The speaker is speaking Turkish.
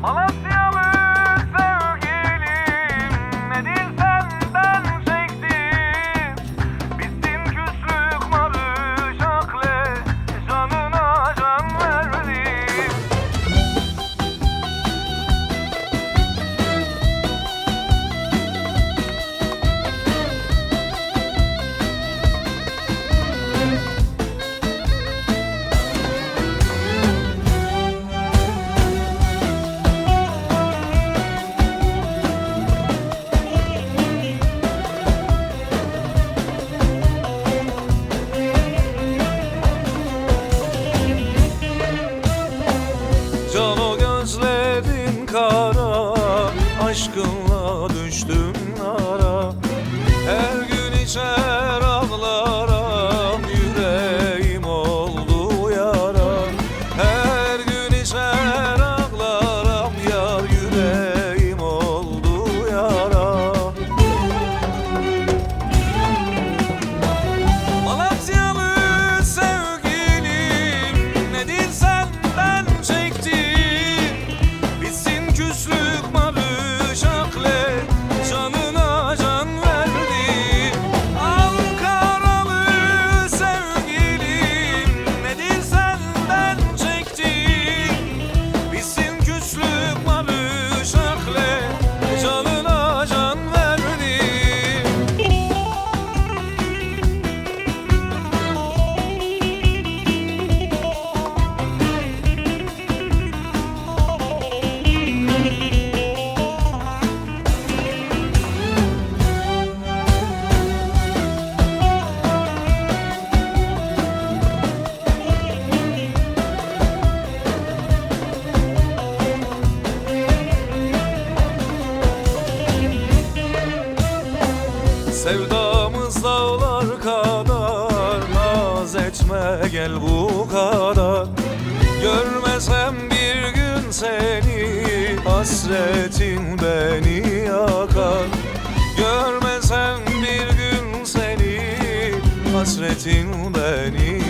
Malatyalı sevgilim, nedir senden çektim? Bitsin küslük barış akle, canına can verdim. Can o gözlerin kara, aşkınla düştüm nara. Her gün içer ağlarım, yüreğim oldu yara. Her gün içer ağlarım, yar yüreğim oldu yara. Malatyalı sevgilim, nedir senden çektim? Bitsin küslük barış akle, canına can verdim. Ankaralı sevgilim, nedir senden çektim? Bitsin küslük barış akle, canına can verdim. Sevdamız dağlar kadar, naz etme gel bu kadar. Görmesem bir gün seni, hasretin beni yakar. Görmesem bir gün seni, hasretin beni